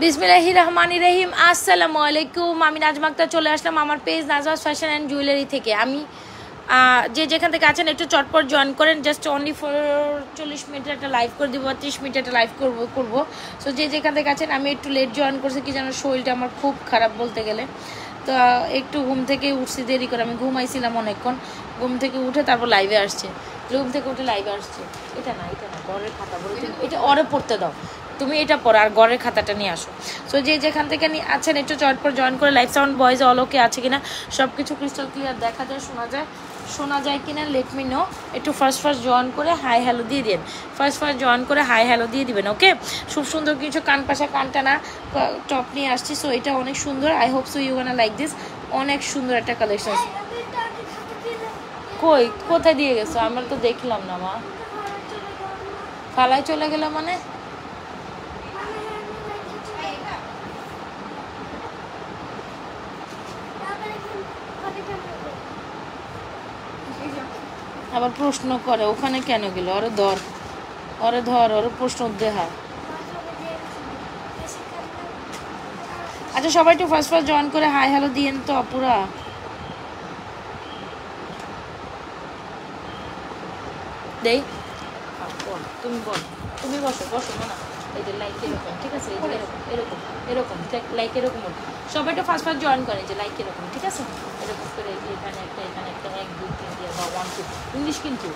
বিসমিল্লাহির রহমানির রহিম। আসসালামু আলাইকুম। আমি নাজমা আক্তার চলে আসলাম আমার page Nazma's fashion and jewellery থেকে। আমি যে যেখান থেকে আছেন একটু চটপট জয়েন করেন। জাস্ট অনলি 40 মিনিটের একটা লাইভ করে দিব, 30 মিনিটের একটা লাইভ করবো। সো যে যেখান থেকে আছেন, আমি একটু লেট জয়েন করছি কি যেন, শরীরটা আমার খুব খারাপ বলতে গেলে। তো একটু ঘুম থেকে উঠছি দেরি করে, আমি ঘুমাইছিলাম অনেকক্ষণ। ঘুম থেকে উঠে তারপর লাইভে আসছে, রুম থেকে উঠে লাইভে আসছে। এটা না ঘরের খাতা বলে, এটা অরে পড়তে দাও, তুমি এটা পড়ো আর ঘরের খাতাটা নিয়ে আসো। সো যে যেখান থেকে আছেন একটু চটপট জয়েন করে। লাইভ সাউন্ড ভয়েস অল ওকে আছে কিনা, সব কিছু ক্রিস্টাল ক্লিয়ার দেখা যায়, শোনা যায় কিনা লেট মি নো। একটু ফার্স্ট জয়েন করে হাই হ্যালো দিয়ে দিন। ফার্স্ট জয়েন করে হাই হ্যালো দিয়ে দিবেন। ওকে, খুব সুন্দর কিছু কানপাশা কানটানা টপ নিয়ে আসছি। সো এটা অনেক সুন্দর। I hope so you gonna like this. অনেক সুন্দর একটা কালেকশন। কোথায় দিয়ে গেছো? আমরা তো দেখলাম না মা। ফালায় চলে গেল মানে? আবার প্রশ্ন করে ওখানে কেন গেল? ওরে ধর ওর প্রশ্ন দেহা। আচ্ছা সবাই একটু ফার্স্ট জয়েন করে হাই হ্যালো দিয়েন তো আপুরা। দেই তুমি বল, তুমি বসো না। এই যে লাইক এরকম, ঠিক আছে? এরকম লাইক এরকম সবাই একটু ফার্স্ট জয়েন করে, যে লাইক এরকম, ঠিক আছে? এরকম করে এখানে একটা 1 2 3 দিয়ে বা 1 2 ইংলিশ, কিন্তু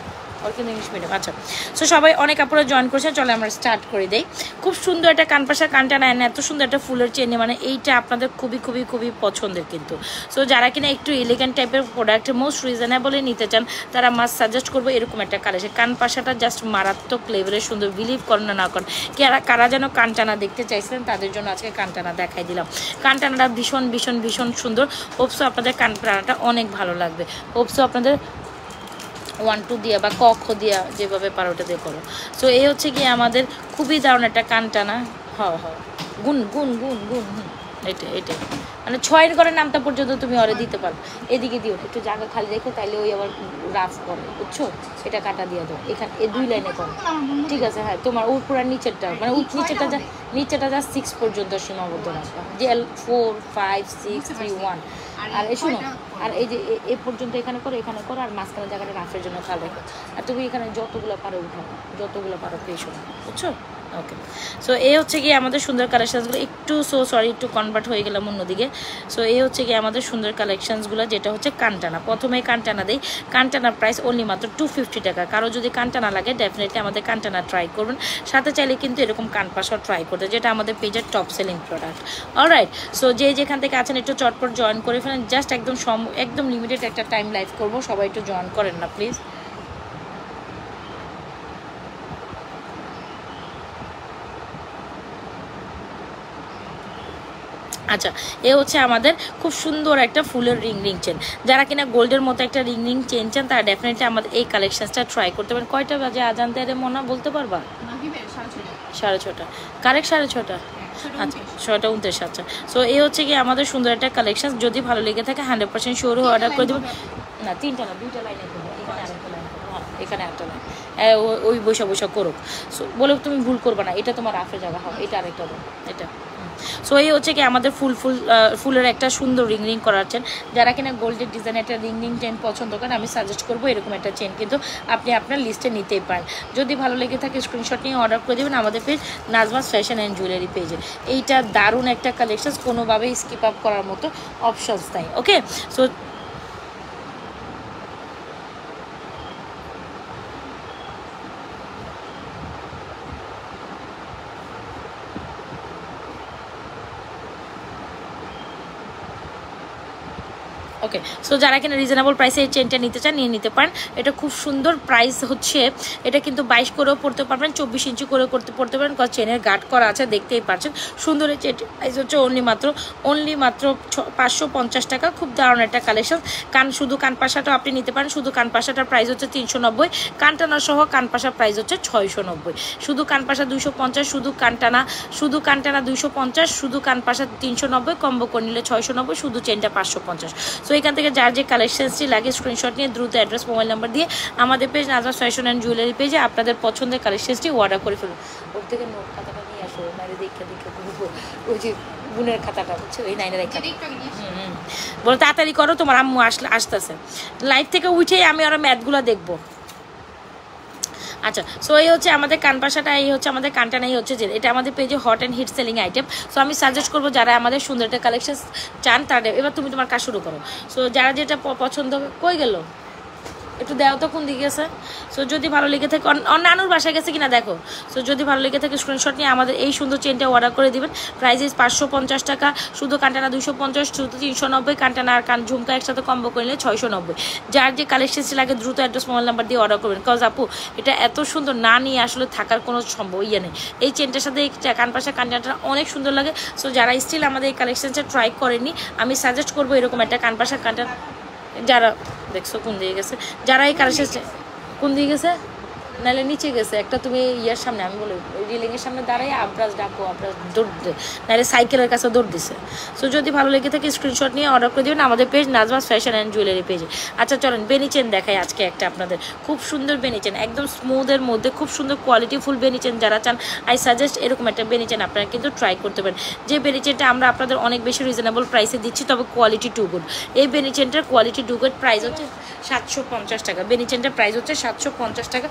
ওর কিন্তু ইংলিশ মিডিয়াম। আচ্ছা, সো সবাই অনেক আপুরা জয়েন করছে, চলে আমরা স্টার্ট করে দেই। খুব সুন্দর একটা কানপাশা কানটানা, এত সুন্দর একটা ফুলের চেন, মানে এইটা আপনাদের খুবই খুবই খুবই পছন্দের কিন্তু। সো যারা কিনা একটু এলিগেন্ট টাইপের প্রোডাক্ট মোস্ট রিজনেবলে নিতে চান, তারা মাস্ট সাজেস্ট করবো এরকম একটা কালেকশন। কানপাশাটা জাস্ট মারাত্মক লেভেলের সুন্দর, বিলিভ করেন না করেন। কারা যেন কানটানা দেখতে চাইছিলেন, তাদের জন্য আজকে কানটানা দেখাই দিলাম। কানটানাটা ভীষণ ভীষণ ভীষণ সুন্দর। হোপসো আপনাদের কানটানাটা অনেক ভালো লাগবে। হোপসো আপনাদের 1 2 দিয়া বা ক খ দিয়া যেভাবে পারো ওটা দিয়ে করো। সো এই হচ্ছে কি আমাদের খুবই দারুণ একটা কানটানা। গুন এটা মানে 6 ঘরের নামটা পর্যন্ত তুমি ওরে দিতে পারো। এদিকে দিও, একটু জায়গা খালি রেখো, তাইলে ওই আবার রাফ করে, বুঝছো? এটা কাটা দিয়ে দাও এখানে, এই 2 লাইনে করো, ঠিক আছে? হ্যাঁ, তোমার উপর নিচেরটা মানে নিচেটা যা 6 পর্যন্ত সীমাবদ্ধ রাখবা, যে 4 5 6 3 1। আর এই শুনো, আর এই যে এ পর্যন্ত এখানে করো, আর মাঝখানে জায়গাটা রাফের জন্য খেয়াল রেখো। আর তুমি এখানে যতগুলো পারো উঠাও, যতগুলো পারো পেয়েছো, বুঝছো? ওকে, সো এই হচ্ছে কি আমাদের সুন্দর কালেকশানসগুলো। একটু কনভার্ট হয়ে গেলাম অন্যদিকে। সো এই হচ্ছে কি আমাদের সুন্দর কালেকশানসগুলো, যেটা হচ্ছে কানটানা। প্রথমেই কানটানা দেই। কানটানার প্রাইস অনলি মাত্র 250 টাকা। কারো যদি কানটানা লাগে ডেফিনেটলি আমাদের কানটানা ট্রাই করবেন। সাথে চাইলে কিন্তু এরকম কানপাশাও ট্রাই করতে, যেটা আমাদের পেজের top selling product. Alright, so যে যেখান থেকে আছেন একটু চটপট জয়েন করে ফেলেন। জাস্ট একদম লিমিটেড একটা টাইম লাইভ করবো, সবাই একটু জয়েন করেন না প্লিজ। আচ্ছা, এ হচ্ছে আমাদের খুব সুন্দর একটা ফুলের রিং চেন। যারা কিনা গোল্ডের মতো একটা রিং চেন চান, তারা ডেফিনেটলি আমাদের এই কালেকশনসটা ট্রাই করতে পারেন। কয়টা বাজে আজান দেয় রে মনা, বলতে পারবা? 6:30। কারেক্ট 6:30। আচ্ছা, 6:29। আচ্ছা, সো এই হচ্ছে কি আমাদের সুন্দর একটা কালেকশন। যদি ভালো লেগে থাকে 100% শিওর হয়ে অর্ডার করে দেবেন। না, 3টা না, 2টা লাইনে করবো। এখানে আরেকটা লাইন করবো, হ্যাঁ এখানে একটা লাইন, ওই বসা করুক। সো বলে তুমি ভুল করবা না, এটা তোমার রাফের জায়গা, হয় এটা আরেকটা দাও, এটা। সো এই হচ্ছে কি আমাদের ফুলের একটা সুন্দর রিং করার চেন। যারা কিনা গোল্ডের ডিজাইন একটা রিং চেন পছন্দ করেন, আমি সাজেস্ট করবো এরকম একটা চেন কিন্তু আপনি আপনার লিস্টে নিতেই পারেন। যদি ভালো লেগে থাকে স্ক্রিনশট নিয়ে অর্ডার করে দেবেন আমাদের page Nazma's fashion and jewellery পেজে। এইটা দারুণ একটা কালেকশন, কোনোভাবেই স্কিপ আপ করার মতো অপশনস নাই। ওকে, সো ওকে, সো যারা কিনা রিজনেবল প্রাইসে এই চেনটা নিতে চান, নিয়ে নিতে পারেন। এটা খুব সুন্দর। প্রাইস হচ্ছে, এটা কিন্তু 22 করেও পড়তে পারবেন, 24 ইঞ্চি করে পড়তে পারেন, কারণ চেনের গার্ড করা আছে, দেখতেই পাচ্ছেন। সুন্দর এই চেনটির প্রাইস হচ্ছে অনলি মাত্র 550 টাকা। খুব দারুণ একটা কালেকশন। শুধু কানপাশাটাও আপনি নিতে পারেন। শুধু কানপাশাটার প্রাইস হচ্ছে 390, কানটানা সহ কানপাশার প্রাইস হচ্ছে 690। শুধু কানপাশা 250, শুধু কানটানা 250, শুধু কানপাশা 390, কম্বো করে নিলে 690, শুধু চেনটা 550। সো এখান থেকে যার যে কালেকশনসটি লাগে স্ক্রিনশট নিয়ে দ্রুত অ্যাড্রেস মোবাইল নাম্বার দিয়ে আমাদের page Nazma's fashion and jewellery পেজে আপনাদের পছন্দের কালেকশনসটি অর্ডার করে ফেলুন। ওর থেকে নোট খাতাটা নিয়ে আসো, নাইলে দেখে ওই যে গুণের খাতাটা বুঝছো, ওই নাইনের বলো তাড়াতাড়ি করো, তোমার আম্মু আসতেছে লাইভ থেকে উঠেই আমি ওরা ম্যাথগুলো দেখবো। আচ্ছা, সো এই হচ্ছে আমাদের কানপাশাটা, এই হচ্ছে আমাদের কানটানা, এই হচ্ছে যে এটা আমাদের পেজে hot and hit selling item. So আমি সাজেস্ট করবো যারা আমাদের সুন্দর একটা কালেকশন চান তারা, এবার তুমি তোমার কাজ শুরু করো। সো যারা যেটা পছন্দ হবে, কই গেল একটু দেও তো কোন দিকে গেছে। সো যদি ভালো লেগে থাকে, নানুর বাসায় গেছে কিনা দেখো। সো যদি ভালো লেগে থাকে স্ক্রিনশট নিয়ে আমাদের এই সুন্দর চেনটা অর্ডার করে দিবেন। প্রাইস 550 টাকা, শুধু কানটানা 250, শুধু 390, কানটানা আর কান ঝুমকা একসাথে কম্বো করে নিলে 690। যার যে কালেকশনসটি লাগে দ্রুত অ্যাড্রেস মোবাইল নাম্বার দিয়ে অর্ডার করবেন। কজ আপু এটা এত সুন্দর না নিয়ে আসলে থাকার কোনো সম্ভব নেই। এই চেনটার সাথে এই কানপাশা কানটানাটা অনেক সুন্দর লাগে। সো যারা স্টিল আমাদের এই কালেকশনটা ট্রাই করেনি, আমি সাজেস্ট করবো এরকম একটা কানপাশা কানটানা। যারা দেখছো কোন দিকে গেছে, যারা এই কালেকশন কোন দিকে গেছে, নাহলে নিচে গেছে একটা, তুমি ইয়ার সামনে আমি বলি রিলিংয়ের সামনে দাঁড়াই আবরাজ ডাকো, আবরাজ দৌড় দে, নাহলে সাইকেলের কাছে দৌড় দিছে। সো যদি ভালো লেগে থাকে স্ক্রিনশট নিয়ে অর্ডার করে দেবেন আমাদের page Nazma's fashion and jewellery পেজে। আচ্ছা চলেন বেনি চেন দেখাই আজকে একটা আপনাদের, খুব সুন্দর বেনি চেন, একদম স্মুথের মধ্যে খুব সুন্দর কোয়ালিটিফুল বেনি চেন। যারা চান আই সাজেস্ট এরকম একটা বেনি চেন আপনারা কিন্তু ট্রাই করতে পারেন। যে বেনি চেনটা আমরা আপনাদের অনেক বেশি রিজনেবল প্রাইসে দিচ্ছি, তবে কোয়ালিটি টু গুড। এই বেনি চেনটার কোয়ালিটি টু গুড, প্রাইস হচ্ছে 750 টাকা। বেনি চেনটার প্রাইস হচ্ছে 750 টাকা।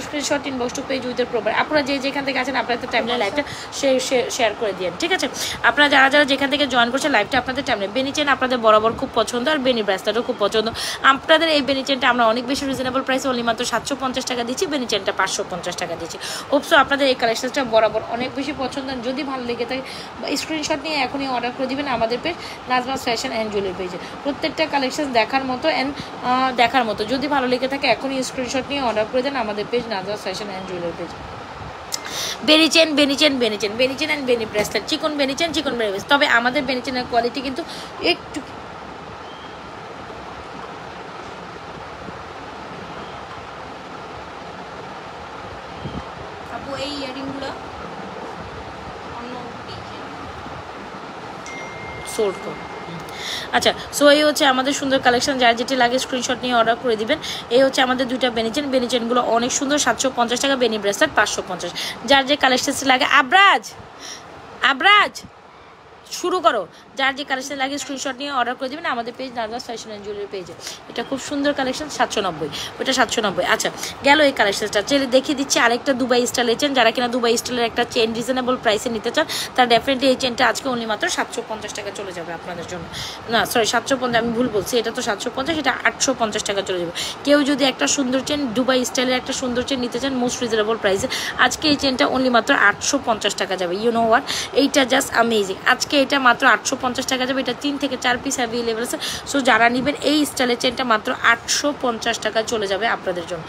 Screenshot inbox to page with provide. আপনারা যেখান থেকে আছেন আপনাদের টাইমলাইন লাইভটা শেয়ার করে দিন, ঠিক আছে? আপনারা যারা যেখান থেকে জয়েন করছেন লাইভটা আপনাদের টাইমলাইন। বেনি চেন আপনাদের বরাবর খুব পছন্দ, আর বেনি ব্রেসলেটও খুব পছন্দ। আপনাদের এই বেনি চেনটা আমরা অনেক বেশি রিজনেবল প্রাইসে অনলি মাত্র 750 টাকা দিচ্ছি, বেনি চেনটা 550 টাকা দিচ্ছি। হোপসো আপনাদের এই কালেকশনটা বরাবর অনেক বেশি পছন্দ। যদি ভালো লেগে থাকে স্ক্রিনশট নিয়ে এখনই অর্ডার করে দিবেন আমাদের page Nazma's fashion and jewellery পেজে। প্রত্যেকটা কালেকশন দেখার মতো দেখার মতো। যদি ভালো লেগে থাকে এখনই স্ক্রিনশট নিয়ে অর্ডার করে দেন আমাদের page Nazma's fashion and jewellery page. বেনি চেন বেনি চেন বেনি চেন বেনি চেন অ্যান্ড বেনি ব্রেসলেট, চিকন বেনি চেন চিকন বেনি ব্রেসলেট। তবে আমাদের বেনি চেনের কোয়ালিটি কিন্তু একটু আপু এই ইয়ারিংগুলো অন্য সোল্ড করো। আচ্ছা, সো এই হচ্ছে আমাদের সুন্দর কালেকশন। যার যেটি লাগে স্ক্রিনশট নিয়ে অর্ডার করে দিবেন। এই হচ্ছে আমাদের দুইটা বেনিচেন, বেনিচেনগুলো অনেক সুন্দর, 750 টাকা। বেনি ব্রেসলেট 550। যার যে কালেকশনটি লাগে, আবরাজ শুরু করো। যার যে কালেকশন লাগে স্ক্রিনশট নিয়ে অর্ডার করে দেবেন আমাদের page Nazma's fashion and jewellery পেজে। এটা খুব সুন্দর কালেকশন, 790, ওটা 790। আচ্ছা গেল এই কালেকশনটা। চলে দেখিয়ে দিচ্ছি আরেকটা দুবাই স্টাইলের চেন। যারা কিনা দুবাই স্টাইলের একটা চেন রিজনেবল প্রাইসে নিতে চান তারা ডেফিনেটলি এই চেনটা আজকে অনলি মাত্র 750 টাকা চলে যাবে আপনাদের জন্য। না সরি 750, আমি ভুল বলছি, এটা তো 750, এটা 850 টাকা চলে যাবে। কেউ যদি একটা সুন্দর চেন, দুবাই স্টাইলের একটা সুন্দর চেন নিতে চান মোস্ট রিজনেবল প্রাইসে, আজকে এই চেনটা অনলি মাত্র 850 টাকা যাবে। ইউ নো হোয়াট, এইটা জাস্ট অ্যামেজিং। আজকে এটা মাত্র 850 টাকা যাবে। এটা 3 থেকে 4 পিস অ্যাভেলেবল আছে। সো যারা নেবেন এই স্টাইলের চেনটা মাত্র 850 টাকা চলে যাবে আপনাদের জন্য।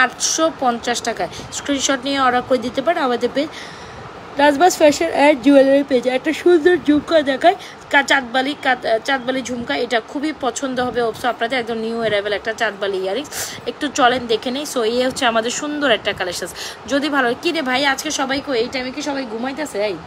850 টাকায় স্ক্রিনশট নিয়ে অর্ডার করে দিতে পারেন আমাদের page Nazma's fashion and jewellery পেজে। একটা সুন্দর ঝুমকা দেখায়, চাঁদবালি ঝুমকা, এটা খুবই পছন্দ হবে অবশ্য আপনাদের। একদম নিউ অ্যারাইভেল একটা চাঁদবালি ইয়ারিংস, একটু চলেন দেখে নেই। সো এই হচ্ছে আমাদের সুন্দর একটা কালেকশন। যদি ভালো কি রে ভাই আজকে সবাইকে এই টাইমে কি সবাই ঘুমাইতেছে? এই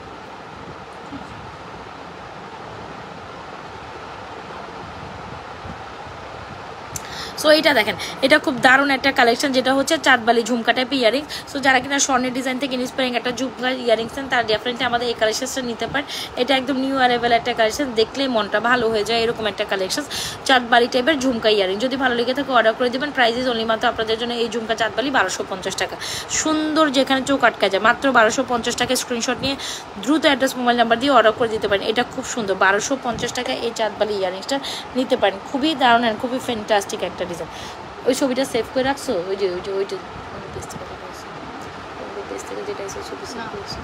সো এইটা দেখেন, এটা খুব দারুণ একটা কালেকশন, যেটা হচ্ছে চাঁদবালি ঝুমকা টাইপ ইয়ারিংস। সো যারা কিনা স্বর্ণের ডিজাইন থেকে ইন্সপায়ারিং একটা ঝুমকা ইয়ারিংস নেন তারা ডেফিনেটলি আমাদের এই কালেকশনটা নিতে পারেন। এটা একদম নিউ অ্যারাইভেল একটা কালেকশন, দেখলেই মনটা ভালো হয়ে যায় এরকম একটা কালেকশন, চাঁদবালি টাইপের ঝুমকা ইয়ারিং। যদি ভালো লেগে থাকে অর্ডার করে দেবেন। প্রাইসেস অনলি মাত্র আপনাদের জন্য এই ঝুমকা চাঁদবালি 1250 টাকা। সুন্দর, যেখানে চোখ আটকা যায়, মাত্র 1250 টাকা। স্ক্রিনশট নিয়ে দ্রুত অ্যাড্রেস মোবাইল নাম্বার দিয়ে অর্ডার করে দিতে পারেন। এটা খুব সুন্দর, 1250 টাকা এই চাঁদবালি ইয়ারিংসটা নিতে পারেন। খুবই দারুণ আর খুবই ফ্যান্টাস্টিক একটা ডিজাইন। ওই ছবিটা সেভ করে রাখছো? ওইটা যেটা ছবি সেভ করেছো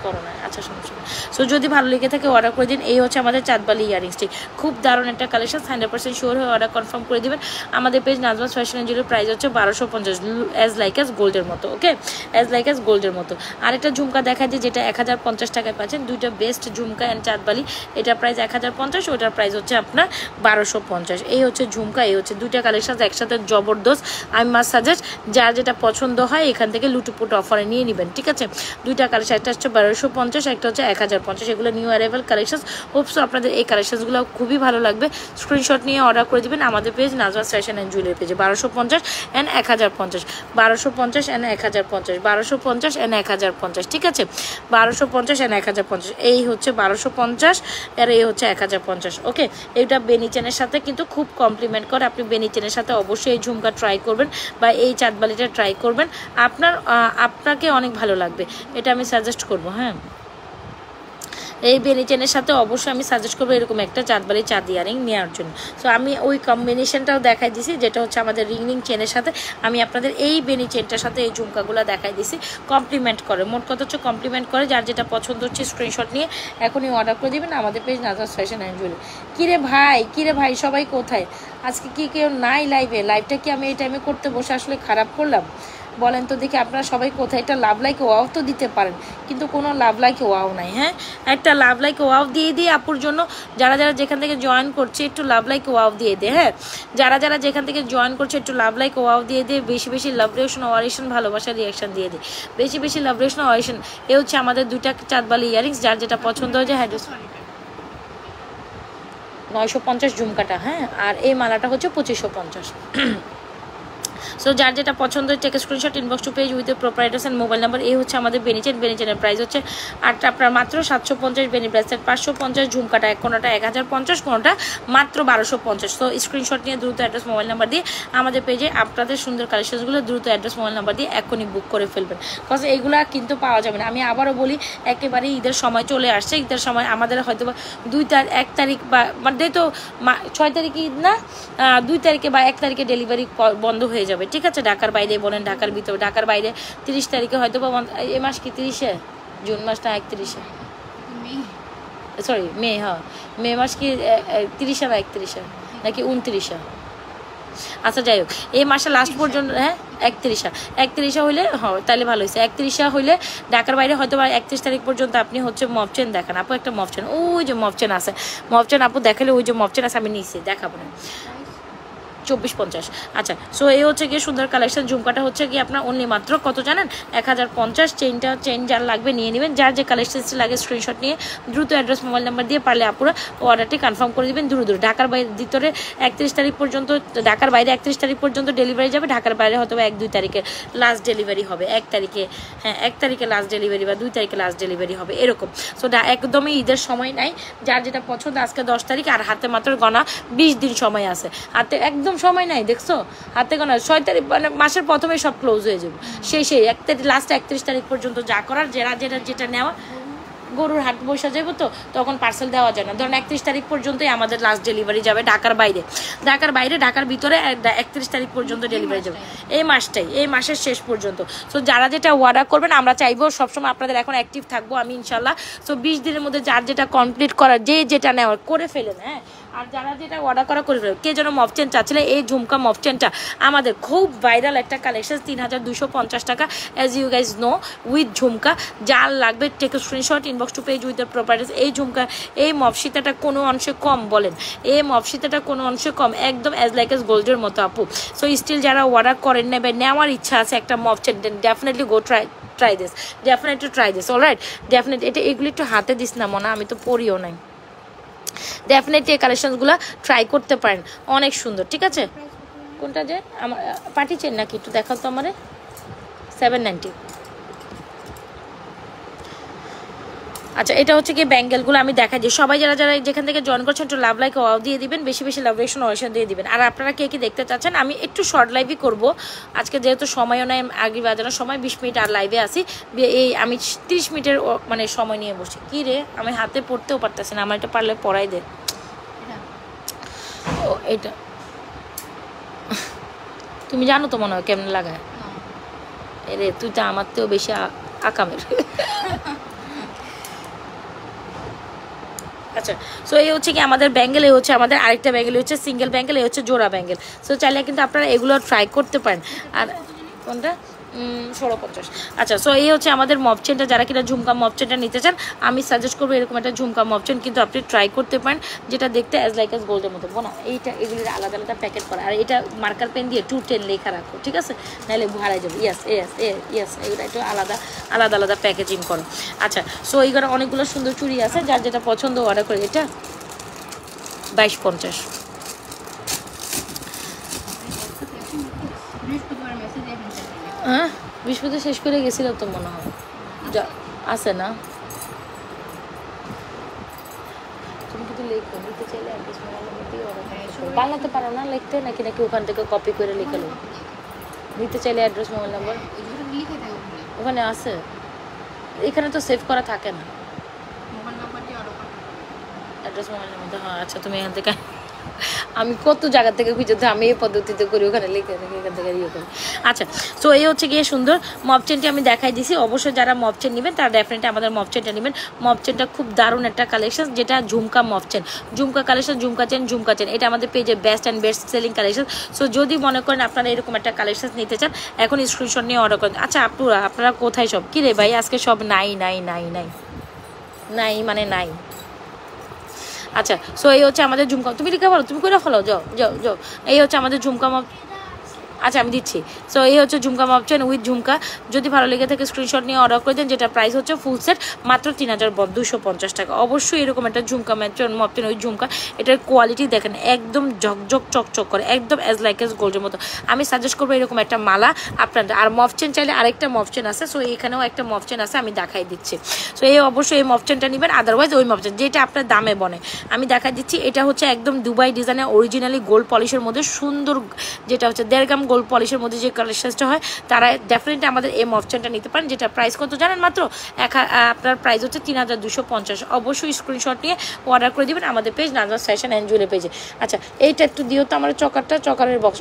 করো না, আচ্ছা সমস্যা। সো যদি ভালো লেগে থাকে অর্ডার করে দিন। এই হচ্ছে আমাদের চাঁদবালি ইয়ারিংসটি, খুব দারুণ একটা কালেকশন। 100% শিওর হয়ে অর্ডার কনফার্ম করে দিবেন আমাদের page Nazma's fashion and jewellery. Price হচ্ছে 1250, অ্যাজ লাইক অ্যাজ গোল্ডের মতো। ওকে, অ্যাজ লাইক অ্যাজ গোল্ডের মতো। আরেকটা ঝুমকা দেখা যায় যেটা 1050 টাকায় পাচ্ছেন। দুইটা বেস্ট ঝুমকা অ্যান্ড চাঁদবালি, এটা প্রাইস 1050, ওটার প্রাইস হচ্ছে আপনার 1250। এই হচ্ছে ঝুমকা, এই হচ্ছে দুইটা কালেকশন একসাথে জবরদস্ত। আমি মাস্ট সাজেস্ট যার যেটা পছন্দ হয় এখান থেকে লুটুপুট অফারে নিয়ে নেবেন, ঠিক আছে? দুইটা কালেকশন, একটা হচ্ছে 1250, একটা হচ্ছে 1050। এগুলো নিউ অ্যারাইভাল কালেকশন। হোপসো আপনাদের এই কালেকশনসগুলো খুবই ভালো লাগবে। স্ক্রিনশট নিয়ে অর্ডার করে দিবেন আমাদের page Nazwaz fashion and jewellery পেজে। 1250 অ্যান্ড 1050, 1250 অ্যান্ড 1050, 1250 অ্যান্ড 1050, ঠিক আছে? 1250 অ্যান্ড 1050, এই হচ্ছে 1250 আর এই হচ্ছে 1050। ওকে, এইটা বেনি চেনের সাথে কিন্তু খুব কমপ্লিমেন্ট করে। আপনি বেনি চেনের সাথে অবশ্যই এই ঝুমকা ট্রাই করবেন বা এই চাঁদবালিটা ট্রাই করবেন, আপনাকে অনেক ভালো লাগবে, এটা আমি সাজেস্ট করবো। হ্যাঁ, এই বেনি চেনের সাথে অবশ্যই আমি সাজেস্ট করবো এরকম একটা চাঁদবালি চাঁদ ইয়ারিং নেওয়ার জন্য। সো আমি ওই কম্বিনেশনটাও দেখাই দিছি, যেটা হচ্ছে আমাদের রিং চেনের সাথে আমি আপনাদের এই বেনি চেনটার সাথে এই ঝুমকাগুলো দেখাই দিছি। কমপ্লিমেন্ট করে, মোট কথা হচ্ছে কমপ্লিমেন্ট করে। যার যেটা পছন্দ হচ্ছে স্ক্রিনশট নিয়ে এখনই অর্ডার করে দিবেন আমাদের page Nazwaz fashion and jewellery. কিরে ভাই সবাই কোথায়? আজকে কি কেউ নাই লাইভে? লাইভটা কি আমি এই টাইমে করতে বসে আসলে খারাপ করলাম? বলেন তো দেখি আপনারা সবাই কোথায়? একটা লাভ লাইক ওয়াও তো দিতে পারেন, কিন্তু কোনো লাভ লাইক ওয়াও নাই। হ্যাঁ, একটা লাভ লাইক ওয়াও দিয়ে আপুর জন্য। যারা যেখান থেকে জয়েন করছে একটু লাভ লাইক ওয়াও দিয়ে দে। হ্যাঁ, যারা যেখান থেকে জয়েন করছে একটু লাভ লাইক ওয়াও দিয়ে দে। বেশি লাভ রিয়েকশন ওয়ারেশন ভালোবাসার রিয়াকশন দিয়ে দে। বেশি লাভ রিয়েকশন ওয়ারেশন। এ হচ্ছে আমাদের দুইটা চাঁদবালি ইয়ারিংস, যার যেটা পছন্দ হয়েছে। হ্যাঁ, 950 ঝুমকাটা। হ্যাঁ, আর এই মালাটা হচ্ছে 2550। সো যার যেটা পছন্দ take screenshot inbox to page with proper address and mobile number. এই হচ্ছে আমাদের বেনিচেনের প্রাইস হচ্ছে আপনার মাত্র 750। বেনি ব্রেসলেট 550, ঝুমকাটা কোনোটা 1050, কোনোটা মাত্র 1250। তো স্ক্রিনশট নিয়ে দ্রুত অ্যাড্রেস মোবাইল নাম্বার দিয়ে আমাদের পেজে আপনাদের সুন্দর কালেকশনগুলো দ্রুত অ্যাড্রেস মোবাইল নাম্বার দিয়ে এখনই বুক করে ফেলবেন, বিকজ এইগুলা কিন্তু পাওয়া যাবে না। আমি আবারও বলি, একেবারে ঈদের সময় চলে আসছে। ঈদের সময় আমাদের হয়তো বা 1 তারিখ বা মানে তো 6 তারিখে ঈদ না, 2 তারিখে বা 1 তারিখে ডেলিভারি বন্ধ হয়ে যাবে, ঠিক আছে? ঢাকার বাইরে বলেন, ঢাকার ভিতরে, ঢাকার বাইরে 30 তারিখে হয়তো বা এ মাস কি 30-এ জুন মাসটা 31-এ, সরি মে, হ্যাঁ মে মাস কি 30-এ বা 31-এ নাকি 29-এ? আচ্ছা যাই হোক, এই মাসে লাস্ট পর্যন্ত, হ্যাঁ 31-এ হইলে হ্যাঁ তাহলে ভালো হয়েছে। 31-এ হইলে ঢাকার বাইরে হয়তো বা 31 তারিখ পর্যন্ত আপনি হচ্ছে মফচেন দেখান। আপু একটা মফচেন, ওই যে মফচেন আছে, মফচেন আপু দেখালে, ওই যে মফচেন আছে আমি নিচ্ছি, দেখাবো না। 2450। আচ্ছা, সো এই হচ্ছে গিয়ে সুন্দর কালেকশন। ঝুমকাটা হচ্ছে গিয়ে আপনার অনলি মাত্র কত জানেন? 1050। চেন যার লাগবে নিয়ে নেবেন। যার যে কালেকশনসটি লাগে স্ক্রিনশট নিয়ে দ্রুত অ্যাড্রেস মোবাইল নাম্বার দিয়ে পারলে আপুরা অর্ডারটি কনফার্ম করে দেবেন দূর। ঢাকার বাইরে ভিতরে 31 তারিখ পর্যন্ত, ঢাকার বাইরে 31 তারিখ পর্যন্ত ডেলিভারি যাবে। ঢাকার বাইরে হয়তো 1-2 তারিখে লাস্ট ডেলিভারি হবে। 1 তারিখে, হ্যাঁ 1 তারিখে লাস্ট ডেলিভারি বা 2 তারিখে লাস্ট ডেলিভারি হবে, এরকম। সো একদমই ঈদের সময় নাই। যার যেটা পছন্দ, আজকে 10 তারিখ আর হাতে মাত্র গণা 20 দিন সময় আছে। হাতে একদম সময় নাই, দেখছো? হাতে গোনা 6 তারিখ, মানে মাসের প্রথমে সব ক্লোজ হয়ে যাবে। সেই 1 তারিখ লাস্ট 31 তারিখ পর্যন্ত যা করার, যেটা নেওয়া, গরুর হাট বসে যাবো তো তখন পার্সেল দেওয়া যায় না। ধরুন 31 তারিখ পর্যন্তই আমাদের লাস্ট ডেলিভারি যাবে। ঢাকার বাইরে, ঢাকার ভিতরে 31 তারিখ পর্যন্ত ডেলিভারি যাবে। এই মাসটাই, এই মাসের শেষ পর্যন্ত। সো যারা যেটা অর্ডার করবেন, আমরা চাইবো সবসময় আপনাদের এখন অ্যাক্টিভ থাকবো আমি ইনশাল্লাহ। সো 20 দিনের মধ্যে যার যেটা কমপ্লিট করার, যেটা নেওয়ার করে ফেলেন। হ্যাঁ, আর যারা যেটা অর্ডার করা করে ফেলেন। কে যেন মফচেন চাচ্ছিলেন, এই ঝুমকা মফচেনটা আমাদের খুব ভাইরাল একটা কালেকশন, 3250 টাকা as you guys know, with jhumka. যার লাগবে take screenshot inbox to page with the properties. এই ঝুমকা, এই মফসিতাটা কোনো অংশে কম, বলেন এই মফসিতাটা কোনো অংশে কম, একদম অ্যাজ লাইক এস গোল্ডের মতো আপু। সো স্টিল যারা অর্ডার করেন নেবে, নেওয়ার ইচ্ছা আছে একটা মফচেন, definitely go try this, definitely try this. Alright, definite এটা এগুলি একটু হাতে দিস না মনে, আমি তো পড়িও নাই। ডেফিনেটলি এই কালেকশনসগুলো ট্রাই করতে পারেন, অনেক সুন্দর, ঠিক আছে? কোনটা যে আমার পার্টি চেন নাকি একটু দেখাও তো আমারে। 790। আচ্ছা, এটা হচ্ছে কি ব্যাঙ্গেলগুলো আমি দেখা যাই। সবাই যারা যেখান থেকে জয়েন করছেন একটু লাভ লাইক ওয়াও দিয়ে দিবেন, বেশি লাভ রিয়েকশন ওয়ারেশন দিয়ে দিবেন। আর আপনারা কে দেখতে চাচ্ছেন, আমি একটু শর্ট লাইভই করব আজকে, যেহেতু সময়ও নাই, আগে বাজানোর সময় 20 মিনিট আর লাইভে আসি। এই আমি 30 মিনিটের মানে সময় নিয়ে বসি। কি রে, আমি হাতে পড়তেও পারতেছি না, আমার এটা পারলে পড়াই দে। ও এটা তুমি জানো তো মনে হয় কেমন লাগায়? এরে তুই তো আমার থেকেও বেশি আকামের। আচ্ছা, সো এই হচ্ছে কি আমাদের ব্যাঙ্গেল, এই হচ্ছে আমাদের আরেকটা ব্যাঙ্গেল, হচ্ছে সিঙ্গেল ব্যাঙ্গেল, এই হচ্ছে জোড়া ব্যাঙ্গেল। সো চাইলে কিন্তু আপনারা এগুলো ট্রাই করতে পারেন। আর কোনটা 1650। আচ্ছা, সো এই হচ্ছে আমাদের মপ চেনটা। যারা কিনা ঝুমকা মপ চেনটা নিতে চান আমি সাজেস্ট করবো এরকম একটা ঝুমকা মপ চেন কিন্তু আপনি ট্রাই করতে পারেন, যেটা দেখতে অ্যাজ লাইক অ্যাজ গোল্ডের মতো। বোনা এইটা এগুলির আলাদা আলাদা প্যাকেট করা, আর এটা মার্কার পেন দিয়ে 210 লেখা রাখো, ঠিক আছে, নাহলে হারাই যাবে। ইয়েস এগুলো একটু আলাদা আলাদা আলাদা প্যাকেজিং করো। আচ্ছা, সো এইগুলো অনেকগুলো সুন্দর চুড়ি আছে, যার যেটা পছন্দ অর্ডার করে। এটা 2250। হ্যাঁ, বৃহস্পতি শেষ করে গেছিল তো মনে হয়, যা আছে না। তুমি কিন্তু লিখো, নিতে চাইলে অ্যাড্রেস বাংলাতে পারো না লিখতে, নাকি নাকি ওখান থেকে কপি করে লিখে লো? নিতে চাইলে অ্যাড্রেস মোবাইল নাম্বার ওখানে আছে, এখানে তো সেভ করা থাকে না অ্যাড্রেস মোবাইল নাম্বার। হ্যাঁ আচ্ছা, তুমি এখান থেকে, আমি কত জায়গা থেকে খুঁজে আমি এই পদ্ধতিতে করি, ওখানে লিখে এখান থেকে ইয়ে করি। আচ্ছা, সো এই হচ্ছে গিয়ে সুন্দর মপ চেনটি আমি দেখাই দিছি। অবশ্যই যারা মপ চেন নেবেন তারা ডেফিনেটলি আমাদের মপ চেনটা নেবেন। মপ চেনটা খুব দারুণ একটা কালেকশন, যেটা ঝুমকা মপ চেন, ঝুমকা কালেকশন, ঝুমকা চেন, এটা আমাদের পেজে best and best selling collection. So যদি মনে করেন আপনারা এরকম একটা কালেকশন নিতে চান, এখন স্ক্রিনশট নিয়ে অর্ডার করেন। আচ্ছা আপনারা কোথায় সব? কী রে ভাই, আজকে সব নাই মানে নাই। আচ্ছা, সো এই হচ্ছে আমাদের ঝুমকা, তুমি লিখে বলো, তুমি করে ফেলো, যাও। এই হচ্ছে আমাদের ঝুমকা মপ। আচ্ছা আমি দিচ্ছি। সো এই হচ্ছে ঝুমকা মপ চেন উইথ ঝুমকা। যদি ভালো লেগে থাকে স্ক্রিনশট নিয়ে অর্ডার করে দেন, যেটা প্রাইস হচ্ছে ফুল সেট মাত্র 3250 টাকা। অবশ্যই এরকম একটা ঝুমকা মপ চেন উইথ ঝুমকা, এটার কোয়ালিটি দেখেন একদম ঝকঝক চকচক করে, একদম অ্যাজ লাইক অ্যাজ গোল্ডের মতো। আমি সাজেস্ট করবো এরকম একটা মালা আপনাদের। আর মপ চেন চাইলে আরেকটা মপ চেন আছে, সো এখানেও একটা মপ চেন আছে, আমি দেখাই দিচ্ছি। সো এই অবশ্যই এই মপ চেনটা নেবেন, আদারওয়াইজ ওই মপ চেন যেটা আপনার দামে বনে আমি দেখাই দিচ্ছি। এটা হচ্ছে একদম দুবাই ডিজাইনের অরিজিনালি গোল্ড পলিশের মধ্যে সুন্দর, যেটা হচ্ছে 1.5 গ্রাম গোল্ড পলিশের মধ্যে যে কালেকশনটা হয়, তারা ডেফিনেটলি আমাদের এই মপ চেনটা নিতে পারেন, যেটা প্রাইস কত জানেন? মাত্র আপনার প্রাইস হচ্ছে 3250। অবশ্যই স্ক্রিনশট নিয়ে অর্ডার করে দিবেন আমাদের page Nazma's fashion and jewellery পেজে। আচ্ছা, এইটা একটু দিও তো আমার চকারের বক্স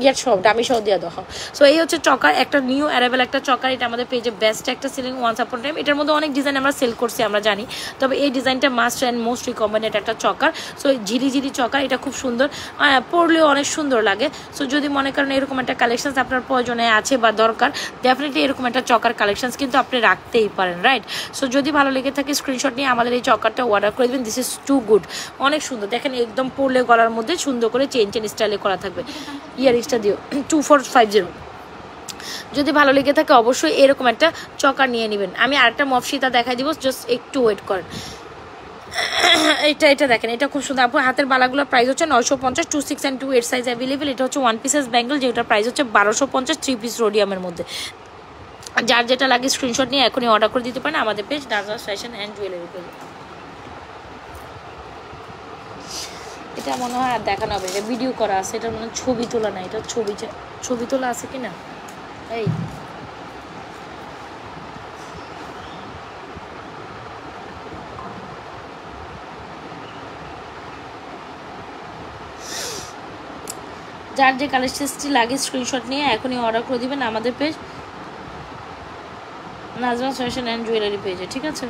ইয়ার সব দামি সহ দিয়ে দাও। সো এই হচ্ছে চকার, একটা নিউ অ্যারাইভেল একটা চকার, এটা আমাদের পেজে বেস্ট একটা সেলিং ওয়ান্স আপন টাইম। এটার মধ্যে অনেক ডিজাইন আমরা সেল করছি আমরা জানি, তবে এই ডিজাইনটা মাস্ট অ্যান্ড মোস্ট রিকমেন্ডেড একটা চকার। সো ঝিরি চকার, এটা খুব সুন্দর, পরলেও অনেক সুন্দর লাগে। সো যদি মনে করেন এরকম একটা কালেকশন আপনার প্রয়োজনে আছে বা দরকার, ডেফিনেটলি এরকম একটা চকার কালেকশন কিন্তু আপনি রাখতেই পারেন, রাইট? সো যদি ভালো লেগে থাকে স্ক্রিনশট নিয়ে আমাদের এই চকারটা অর্ডার করে দেবেন। দিস ইজ টু গুড, অনেক সুন্দর, দেখেন একদম পরলে গলার মধ্যে সুন্দর করে চেন স্টাইলে করা থাকবে। ইয়ারিংসটা দিও 2450। যদি ভালো লেগে থাকে অবশ্যই এরকম একটা চকার নিয়ে নেবেন। আমি আরেকটা মফসিতা দেখাই দিব, জাস্ট একটু ওয়েট করেন। এটা দেখেন, এটা খুব সুন্দর। আপু হাতের বালাগুলোর প্রাইস হচ্ছে 950, 26 and 28 সাইজ অ্যাভেলেবেল। এটা হচ্ছে 1 পিসেস ব্যাঙ্গল, যেটার প্রাইস হচ্ছে 1250, 3 পিস রোডিয়ামের মধ্যে। যার যেটা লাগে স্ক্রিনশট নিয়ে এখনই অর্ডার করে দিতে পারেন আমাদের page Nazma's fashion and jewellery page. এটা মনে হয় আর দেখানো হবে, এটা ভিডিও করা আছে, এটা মনে হয় ছবি তোলা না, এটা ছবি তোলা আছে কিনা। এই যার যে কালেকশনটি লাগে স্ক্রিনশট নিয়ে এখনই অর্ডার করে দিবেন আমাদের page Nazma's fashion and jewellery পেজে, ঠিক আছে?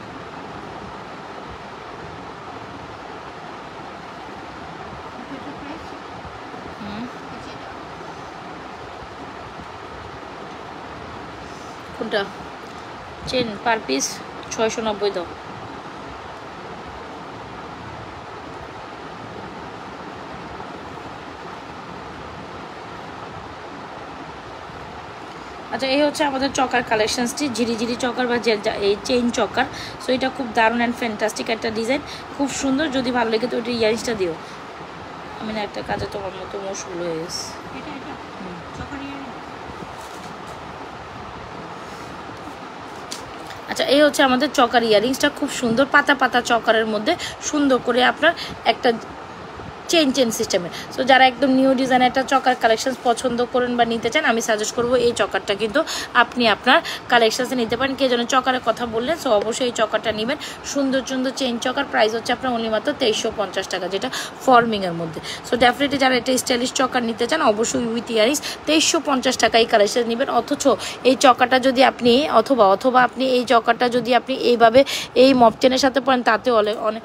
কোনটা? চেন পার পিস 690 দাও। আচ্ছা, এই হচ্ছে আমাদের চকার কালেকশনসটি, ঝিরি চকার বা এই চেইন চকার। সো এটা খুব দারুণ অ্যান্ড ফ্যান্টাস্টিক একটা ডিজাইন, খুব সুন্দর। যদি ভালো লেগে তো ওইটা ইয়ারিংসটা দিও। আমি না একটা কাজে তোমার মতো মশগুল হয়ে গেছে। আচ্ছা, এই হচ্ছে আমাদের চকার ইয়ারিংসটা, খুব সুন্দর পাতা চকারের মধ্যে সুন্দর করে আপনার একটা চেন সিস্টেমের। সো যারা একদম নিউ ডিজাইনের একটা চকার কালেকশন পছন্দ করেন বা নিতে চান, আমি সাজেস্ট করবো এই চকারটা কিন্তু আপনি আপনার কালেকশনসে নিতে পারেন। কে যেন চকারের কথা বললেন, সো অবশ্যই এই চকারটা নেবেন। সুন্দর চেন চকার, প্রাইস হচ্ছে আপনার অনলি মাত্র 2350 টাকা, যেটা ফর্মিংয়ের মধ্যে। সো ডেফিনেটলি যারা এটা স্টাইলিশ চকার নিতে চান অবশ্যই উইথ ইয়ারিংস 2350 টাকা এই কালেকশন নেবেন। অথচ এই চকারটা যদি আপনি অথবা আপনি এই চকারটা যদি আপনি এইভাবে এই মপ চেনের সাথে পড়েন, তাতে অনেক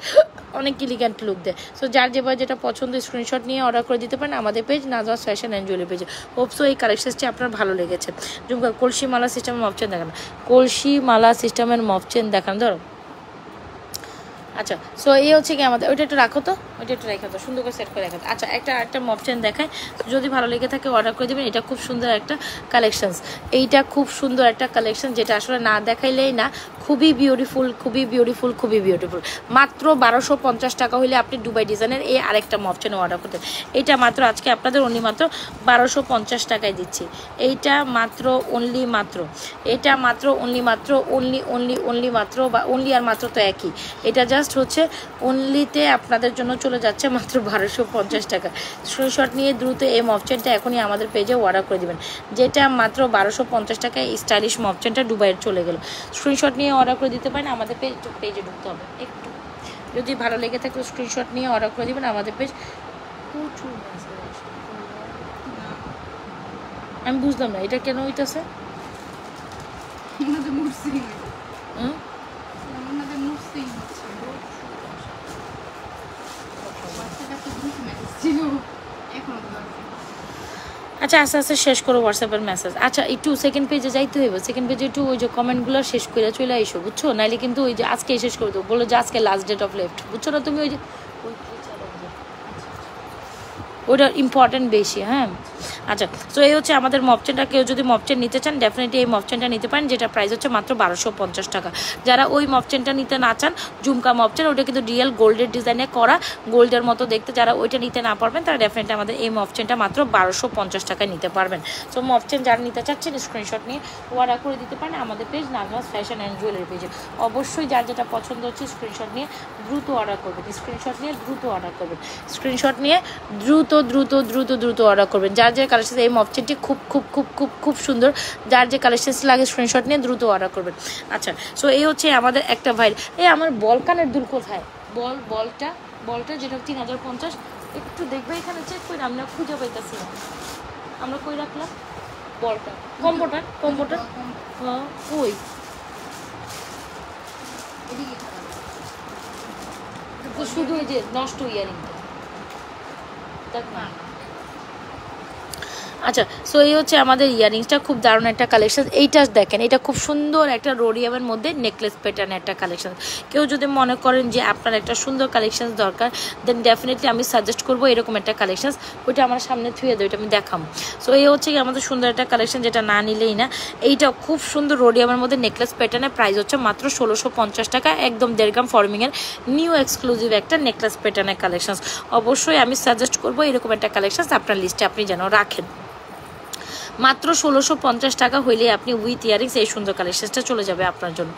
অনেক এলিগেন্ট লুক দেয়। সো যার যেবার যেটা পছন্দ স্ক্রিনশট নিয়ে অর্ডার করে দিতে পারেন আমাদের page Nazwaz fashion and jewellery পেজে। হোপসো এই কালেকশনটি আপনার ভালো লেগেছে। ঝুমকা কলসি মালা সিস্টেমের মফচেন দেখানো, কলসি মালা সিস্টেমের মফচেন দেখানো ধরো। আচ্ছা সো এই হচ্ছে কি আমাদের, ওইটা একটু রাখো তো, ওইটা একটু রেখে তো সুন্দর করে সেট করে রাখো। আচ্ছা একটা মফচেন দেখায়, যদি ভালো লেগে থাকে অর্ডার করে দেবেন। এটা খুব সুন্দর একটা কালেকশনস, এইটা খুব সুন্দর একটা কালেকশন যেটা আসলে না দেখাইলেই না, খুবই বিউটিফুল, খুবই বিউটিফুল, খুবই বিউটিফুল। মাত্র 1250 টাকা হলে আপনি দুবাই ডিজাইনের এই আরেকটা মফচেন অর্ডার করতেন। এইটা মাত্র আজকে আপনাদের অনলি মাত্র 1250 টাকায় দিচ্ছি। এইটা মাত্র অনলি মাত্র, এটা মাত্র অনলি মাত্র, অনলি মাত্র, বা অনলি আর মাত্র তো একই। এটা জাস্ট হচ্ছে অনলিতে আপনাদের জন্য চলে যাচ্ছে মাত্র 1250 টাকা। স্ক্রিনশট নিয়ে দ্রুত এই মফচেনটা এখনই আমাদের পেজে অর্ডার করে দেবেন, যেটা মাত্র 1250 টাকায় স্টাইলিশ মফচেনটা দুবাইয়ের চলে গেল। স্ক্রিনশট নিয়ে অর্ডার করে দিতে পারেন, আমাদের পেজে ঢুকতে হবে একটু, যদি ভালো লেগে থাকে স্ক্রিনশট নিয়ে অর্ডার করে দেবেন আমাদের পেজ। প্রচুর আমি বুঝলাম না এটা কেন হইতেছে। আচ্ছা আস্তে আস্তে শেষ করো হোয়াটসঅ্যাপের মেসেজ। আচ্ছা একটু সেকেন্ড পেজে যাইতে হইব, সেকেন্ড পেজে একটু ওই যে কমেন্টগুলো শেষ করে চলে আইসো, বুঝছো? নাইলে কিন্তু ওই যে আজকে শেষ করে দেবো, বলো যে আজকে লাস্ট ডেট অফ লেফট, বুঝছো না তুমি? ওই যে ওইটা ইম্পর্টেন্ট বেশি। হ্যাঁ আচ্ছা সো এই হচ্ছে আমাদের মফচেনটা। কেউ যদি মফচেন নিতে চান ডেফিনেটলি এই মফচেনটা নিতে পারেন, যেটা প্রাইস হচ্ছে মাত্র 1250 টাকা। যারা ওই মফচেনটা নিতে না চান, ঝুমকা মফচেন, ওটা কিন্তু রিয়েল গোল্ডের ডিজাইনে করা, গোল্ডের মতো দেখতে, যারা ওইটা নিতে না পারবেন তারা ডেফিনেটলি আমাদের এই মফচেনটা মাত্র 1250 টাকায় নিতে পারবেন। সো মফচেন যারা নিতে চাচ্ছেন স্ক্রিনশট নিয়ে অর্ডার করে দিতে পারেন আমাদের page Nazwaz fashion and jewellery পেজে। অবশ্যই যার যেটা পছন্দ হচ্ছে স্ক্রিনশট নিয়ে দ্রুত অর্ডার করবেন, স্ক্রিনশট নিয়ে দ্রুত অর্ডার করবেন, স্ক্রিনশট নিয়ে দ্রুত অর্ডার করবেন। যার যে কালেকশন, এই মফচেনটি খুব খুব খুব খুব খুব সুন্দর, যার যে কালেকশন লাগে স্ক্রিনশট নিয়ে দ্রুত অর্ডার করবেন। আচ্ছা সো এই হচ্ছে আমাদের একটা ভাইল। এই আমার বল কানের দুল কোথায়? বলটা যেটা 3050, একটু দেখবে এখানে চেক করে, আমরা খুঁজে পাইতেছি না, আমরা কই রাখলাম বলটা? কম্পিউটার হ্যাঁ কই? শুধু ওই যে নষ্ট ইয়ারিংটা দেখ না। আচ্ছা সো এই হচ্ছে আমাদের ইয়ারিংসটা, খুব দারুণ একটা কালেকশন। এইটা দেখেন, এটা খুব সুন্দর একটা রোডিয়ামের মধ্যে নেকলেস প্যাটার্নের একটা কালেকশন। কেউ যদি মনে করেন যে আপনার একটা সুন্দর কালেকশন দরকার, দেন ডেফিনেটলি আমি সাজেস্ট করবো এরকম একটা কালেকশন। ওইটা আমার সামনে থুয়ে দেয়, ওইটা আমি দেখাম। সো এই হচ্ছে কি আমাদের সুন্দর একটা কালেকশন, যেটা না নিলেই না। এইটা খুব সুন্দর রোডিয়ামের মধ্যে নেকলেস প্যাটার্নের, প্রাইস হচ্ছে মাত্র 1650 টাকা। একদম 1.5 গ্রাম ফর্মিংয়ের নিউ এক্সক্লুসিভ একটা নেকলেস প্যাটার্নের কালেকশন। অবশ্যই আমি সাজেস্ট করবো এরকম একটা কালেকশন আপনার লিস্টে আপনি যেন রাখেন। মাত্র 1650 টাকা হইলে আপনি উইথ ইয়ারিংস এই সুন্দর কালেকশনটা চলে যাবে আপনার জন্য।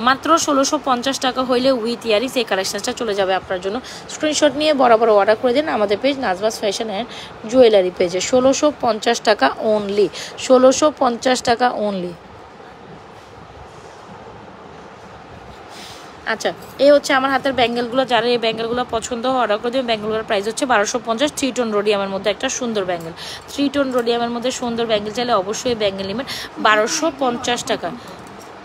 মাত্র 1650 টাকা হইলে উইথ ইয়ারিংস এই কালেকশনটা চলে যাবে আপনার জন্য। স্ক্রিনশট নিয়ে বরাবর অর্ডার করে দিন আমাদের page Nazwaz fashion and jewellery পেজে। 1650 টাকা অনলি, 1650 টাকা অনলি। আচ্ছা এই হচ্ছে আমার হাতের ব্যাঙ্গেলগুলো, যারা এই ব্যাঙ্গেলগুলো পছন্দ হয় অর্ডার করে দেবেন। ব্যাঙ্গেলগুলোর প্রাইস হচ্ছে 1250। 3 টোন রোডিয়ামের মধ্যে একটা সুন্দর ব্যাঙ্গেল, 3 টোন রোডিয়ামের মধ্যে সুন্দর ব্যাঙ্গেল চাইলে অবশ্যই ব্যাঙ্গেল নেবেন। 1250 টাকা,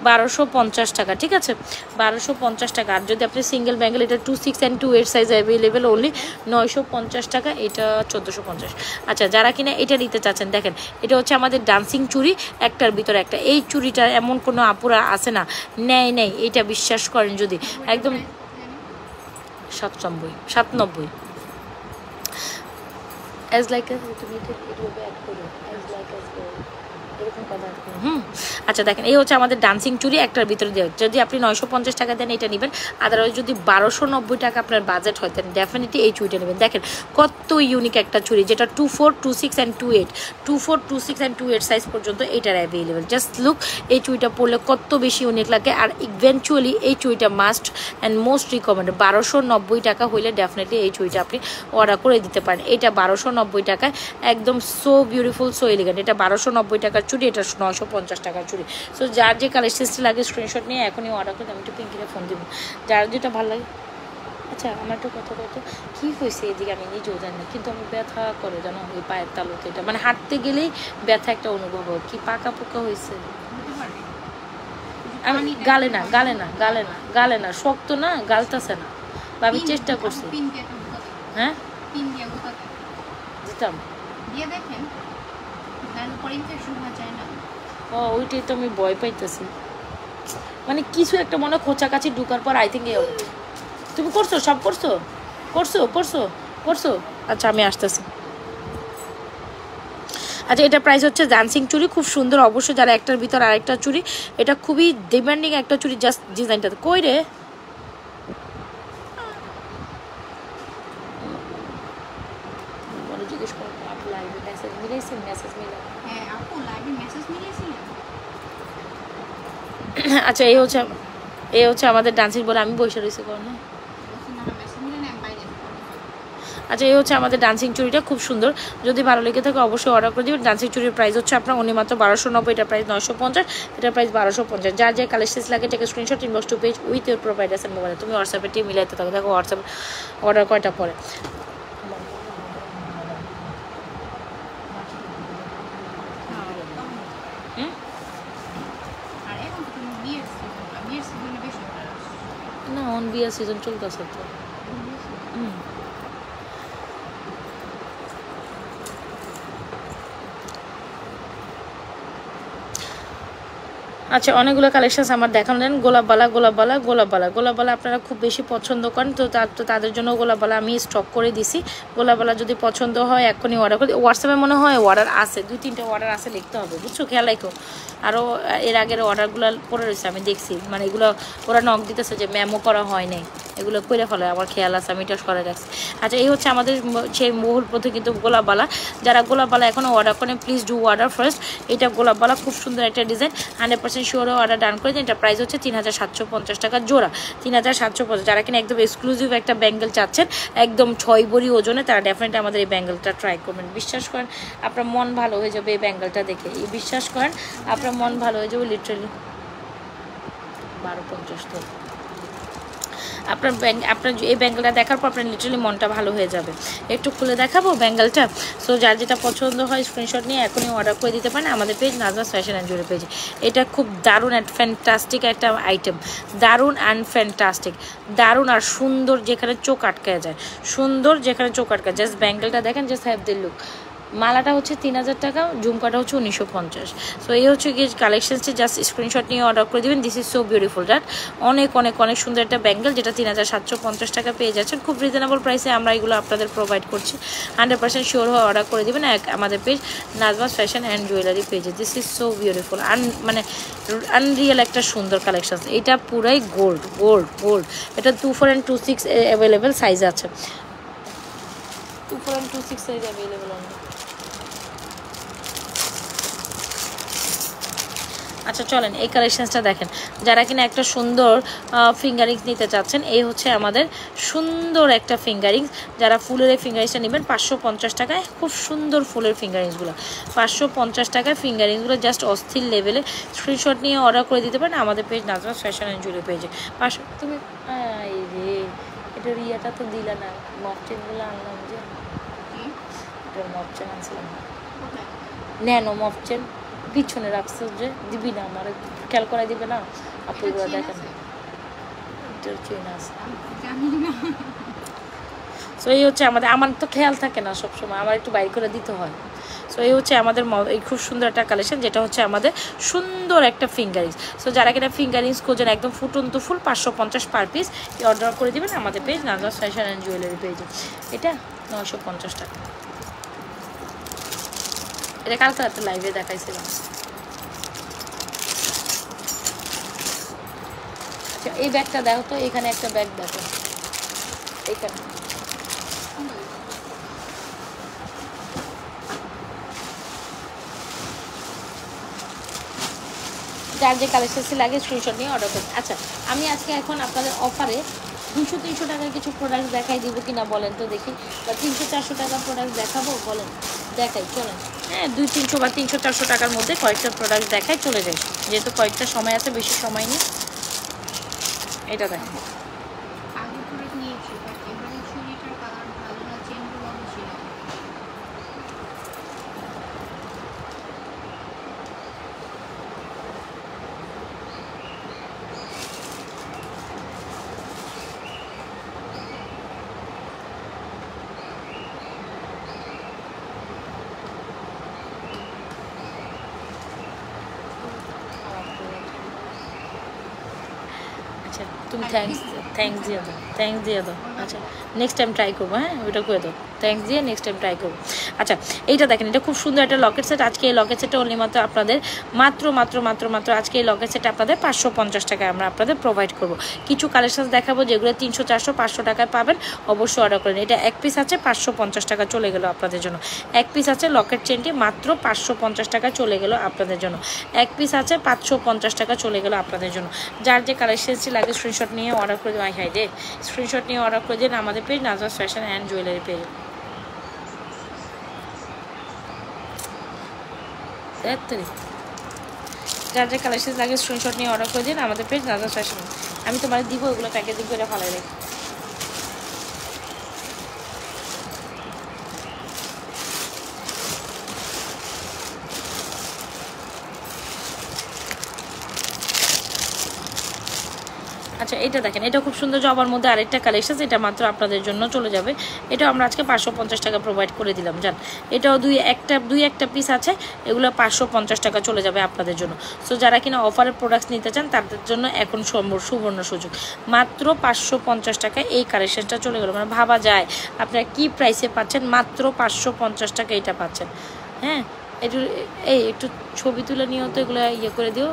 1250 টাকা, ঠিক আছে 1250 টাকা। আর যদি আপনি সিঙ্গেল ব্যাঙ্গেল, এটা 26 and 28 সাইজ অ্যাভেলেবেল, অনলি 950 টাকা, এটা 1450। আচ্ছা যারা কিনা এটা নিতে চাচ্ছেন, দেখেন এটা হচ্ছে আমাদের ডান্সিং চুড়ি, একটার ভিতরে একটা। এই চুড়িটার এমন কোনো আপুরা আছে না নেই, এটা বিশ্বাস করেন, যদি একদম 97 as like as তুমি it will be add করো as like as এরকম কথা। আচ্ছা দেখেন এই হচ্ছে আমাদের ডান্সিং চুড়ি, একটার ভিতরে দেওয়া। যদি আপনি 950 টাকা দেন এটা নেবেন, আদারওয়াইজ যদি 1290 টাকা আপনার বাজেট হয় দেন ডেফিনেটলি এই চুড়িটা নেবেন। দেখেন কত ইউনিক একটা চুড়ি, যেটা 24, 26 and 28, 24, 26 and 28 সাইজ পর্যন্ত এটার অ্যাভেলেবেল। জাস্ট লুক, এই চুড়িটা পরলে কত বেশি ইউনিক লাগে। আর ইভেনচুয়ালি এই চুড়িটা মাস্ট অ্যান্ড মোস্ট রিকমেন্ডেড। 1290 টাকা হইলে ডেফিনেটলি এই চুড়িটা আপনি অর্ডার করে দিতে পারেন। এটা 1290 টাকায় একদম সো বিউটিফুল, সো এলিগেন্ট। এটা 1290 টাকার চুড়ি, এটা 950 টাকার চুড়ি। সো যার যে কালেকশনসটি লাগে স্ক্রিনশট নিয়ে এখনই অর্ডার করে আমি একটু পিঙ্কিরে ফোন দিব, যার যেটা ভালো লাগে। আচ্ছা আমার একটু কথা বলতো, কী হয়েছে এদিকে আমি নিজেও জানি না, কিন্তু আমি ব্যথা করে জানো ওই পায়ের তালুতে, এটা মানে হাঁটতে গেলেই ব্যথা একটা অনুভব হয়। কি পাকা পোকা হয়েছে? আমি গালে না, শক্ত না, গালতেছে না, বা আমি চেষ্টা করছি। পিন দিয়ে একটা বোকা দেবো। হ্যাঁ পিন দিয়ে বোকা দেবো। দিতাম। দিয়ে দেখেন নাহলে পরে ইনফেকশন হয়ে যায় না। ও ওইটাই তো আমি ভয় পাইতেছি, মানে কিছু একটা মনে খোঁচাকাছি ঢুকার পর আই থিঙ্ক তুমি করছো, সব করছো করছো করছো করছো আচ্ছা আমি আসতেছি। আচ্ছা এটা প্রাইস হচ্ছে ডান্সিং চুড়ি, খুব সুন্দর, অবশ্যই যারা একটার ভিতর আরেকটা চুড়ি, এটা খুবই ডিমান্ডিং একটা চুড়ি। জাস্ট ডিজাইনটা কই রে, জিজ্ঞেস করো আপু লাইভে মেসেজ মিলাইছেন, মেসেজ মিলাই। হ্যাঁ আপু লাইভে মেসেজ মিলিয়েছিলেন। আচ্ছা এই হচ্ছে আমাদের ডান্সিং বলে আমি বসে রয়েছি কোন না। আচ্ছা এই হচ্ছে আমাদের ডান্সিং চুড়িটা, খুব সুন্দর, যদি ভালো লেগে থাকে অবশ্যই অর্ডার করে দেবেন। ডান্সিং চুড়ির প্রাইস হচ্ছে আপনার অনলি মাত্র 1290, এটা প্রাইস 950, এটা প্রাইস 1250। যার যে কালেকশন লাগে take screenshot, inbox to page with your providers and mobile. তুমি হোয়াটসঅ্যাপে টিম মিলাইতে থাকো, দেখো হোয়াটসঅ্যাপ অর্ডার কয়টা পরে। না অন বিয়ার সিজন চলতেছে তো। আচ্ছা অনেকগুলো কালেকশানস আমার দেখালেন। গোলাপবালা আপনারা খুব বেশি পছন্দ করেন, তো তাদের জন্য গোলাপবালা আমি স্টক করে দিছি। গোলাপবালা যদি পছন্দ হয় এখনই অর্ডার করে, হোয়াটসঅ্যাপে মনে হয় অর্ডার আছে, 2-3টা অর্ডার আছে, লিখতে হবে বুঝছো, খেয়াল রাখো। আরও এর আগের অর্ডারগুলো পড়ে রয়েছে আমি দেখছি, মানে এগুলো ওরা নক দিতেছে যে মেমো করা হয় নাই, এগুলো করে ফেলে, আমার খেয়াল আছে, আমি এটা করে রাখছি। আচ্ছা এই হচ্ছে আমাদের সেই মহুল পথে কিন্তু গোলাপবালা, যারা গোলাপবালা এখনও অর্ডার করেন প্লিজ ডু অর্ডার ফার্স্ট। এটা গোলাপবালা খুব সুন্দর একটা ডিজাইন, 100% শিওরও অর্ডার ডান করে দিন। এটা প্রাইস হচ্ছে 3750 টাকা জোড়া, 3750। যারা কিনা একদম এক্সক্লুসিভ একটা ব্যাঙ্গেল চাচ্ছেন একদম 6 ভরি ওজনে, তারা ডেফিনেটলি আমাদের এই ব্যাঙ্গেলটা ট্রাই করবেন। বিশ্বাস করেন আপনার মন ভালো হয়ে যাবে এই ব্যাঙ্গেলটা দেখে, এই বিশ্বাস করেন আপনার মন ভালো হয়ে যাবে লিটারালি। 1250 তো আপনার এই ব্যাঙ্গেলটা দেখার পর আপনার লিটারালি মনটা ভালো হয়ে যাবে। একটু খুলে দেখাবো ব্যাঙ্গেলটা। সো যার যেটা পছন্দ হয় স্ক্রিনশট নিয়ে এখনই অর্ডার করে দিতে পারেন আমাদের page Nazma's fashion and jewellery পেজে। এটা খুব দারুণ অ্যান্ড ফ্যান্টাস্টিক একটা আইটেম, দারুণ অ্যান্ড ফ্যান্টাস্টিক, দারুণ আর সুন্দর, যেখানে চোখ আটকে যায়, সুন্দর যেখানে চোখ আটকায়। জাস্ট ব্যাঙ্গেলটা দেখেন, জাস্ট হ্যাভ দ্য লুক। মালাটা হচ্ছে 3000 টাকা, ঝুমকাটা হচ্ছে 1950। সো এই হচ্ছে গিয়ে কালেকশনসটি, জাস্ট স্ক্রিনশট নিয়ে অর্ডার করে দেবেন। This is so beautiful, that অনেক অনেক অনেক সুন্দর একটা ব্যাঙ্গেল, যেটা 3750 টাকা পেয়ে যাচ্ছেন খুব রিজনেবল প্রাইসে। আমরা এগুলো আপনাদের প্রোভাইড করছি, 100% শিওর হয়ে অর্ডার করে দেবেন আমাদের page Nazma's fashion and jewellery পেজে। দিস ইজ সো বিউটিফুল, মানে আনরিয়েল একটা সুন্দর কালেকশন। এটা পুরাই গোল্ড গোল্ড গোল্ড। এটা 24 and 26 অ্যাভেলেবেল সাইজ আছে, 24 and 26 সাইজ অ্যাভেলেবেল অনলি। আচ্ছা চলেন এই কালেকশনসটা দেখেন, যারা কিনা একটা সুন্দর ফিঙ্গারিংস নিতে চাচ্ছেন, এই হচ্ছে আমাদের সুন্দর একটা ফিঙ্গারিংস। যারা ফুলের এই ফিঙ্গারিংসটা নেবেন 550 টাকায়, খুব সুন্দর ফুলের ফিঙ্গারিংসগুলো 550 টাকায়। ফিঙ্গারিংসগুলো জাস্ট অস্থির লেভেলে, স্ক্রিনশট নিয়ে অর্ডার করে দিতে পারেন আমাদের page Nazma's fashion and jewellery পেজে। 500 তুমি এই রে এটা রিয়াটা তো দিলা না, মফচেনগুলো আনলাম যে, এটা মফচেন আনছিলাম, ন্যানো মফচেন পিছনে রাখছো যে, দিবি না আমার, খেয়াল করাই দিবে না আপু, এগুলো দেখেন চেন আছে। সো এই হচ্ছে আমাদের, আমার তো খেয়াল থাকে না সবসময়, আমার একটু বাইর করে দিতে হয়। সো এই হচ্ছে আমাদের এই খুব সুন্দর একটা কালেকশন, যেটা হচ্ছে আমাদের সুন্দর একটা ফিঙ্গারিংস। সো যারা কিনা ফিঙ্গারিংস খোঁজেন একদম ফুটন্ত ফুল, 550 পার পিস অর্ডার করে দেবেন আমাদের page Nazma's fashion and jewellery পেজে। এটা 950 টাকা। এটা কালকে রাতে লাইভে দেখাইছিলাম। আচ্ছা এই ব্যাগটা দেখো তো, এখানে একটা ব্যাগ দেখো, এখানে যার যে কালেকশন লাগে স্ক্রিনশট নিয়ে অর্ডার করুন। আচ্ছা আমি আজকে এখন আপনাদের অফারে 200-300 টাকার কিছু প্রোডাক্ট দেখাই দিব কিনা বলেন তো দেখি, বা 300-400 টাকার প্রোডাক্ট দেখাবো বলেন, দেখাই চলেন। হ্যাঁ 200-300 বা 300-400 টাকার মধ্যে কয়েকটা প্রোডাক্ট দেখাই, চলে যাই, যেহেতু কয়েকটা সময় আছে, বেশি সময় নেই। এটা দেখেন, আচ্ছা তুমি থ্যাঙ্কস দিয়ে দাও, থ্যাঙ্কস দিয়ে দাও। আচ্ছা নেক্সট টাইম ট্রাই করবো, হ্যাঁ ওইটা করে দাও, থ্যাঙ্কস দিয়ে নেক্সট টাইম ট্রাই করবো। আচ্ছা এইটা দেখেন, এটা খুব সুন্দর একটা লকেট সেট। আজকে এই লকেট সেটটা অনলি মাত্র আপনাদের মাত্র আজকে এই লকেট সেট আপনাদের 550 টাকায় আমরা আপনাদের প্রোভাইড করবো। কিছু কালেকশন দেখাবো যেগুলো 300, 400, 500 টাকায় পাবেন, অবশ্যই অর্ডার করেন। এটা এক পিস আছে 550 টাকা চলে গেল আপনাদের জন্য। এক পিস আছে লকেট চেনটি মাত্র 550 টাকা চলে গেল আপনাদের জন্য। এক পিস আছে 550 টাকা চলে গেল আপনাদের জন্য। যার যে কালেকশনটি লাগে স্ক্রিনশট নিয়ে অর্ডার করে দিন। হাই রে, স্ক্রিনশট নিয়ে অর্ডার করে দিন আমাদের page Nazwaz fashion and jewellery page. যার যে কালেকশন লাগে স্ক্রিনশট নিয়ে অর্ডার করে দিন আমাদের পেজ নাজওয়াজ ফ্যাশন। আমি তোমার দিব ওগুলো প্যাকেজিং করে ভালো রেখে। আচ্ছা এটা দেখেন, এটা খুব সুন্দর জবার মধ্যে আরেকটা কালেকশন, এটা মাত্র আপনাদের জন্য চলে যাবে। এটা আমরা আজকে 550 টাকা প্রোভাইড করে দিলাম। জান এটাও দুই একটা পিস আছে, এগুলো 550 টাকা চলে যাবে আপনাদের জন্য। সো যারা কিনা অফারের প্রোডাক্টস নিতে চান তাদের জন্য এখন সুবর্ণ সুযোগ, মাত্র 550 টাকায় এই কালেকশনটা চলে গেল। মানে ভাবা যায় আপনারা কি প্রাইসে পাচ্ছেন, মাত্র 550 টাকা এটা পাচ্ছেন। হ্যাঁ একটু ছবি তুলে নিও তো, এগুলো ইয়ে করে দিও,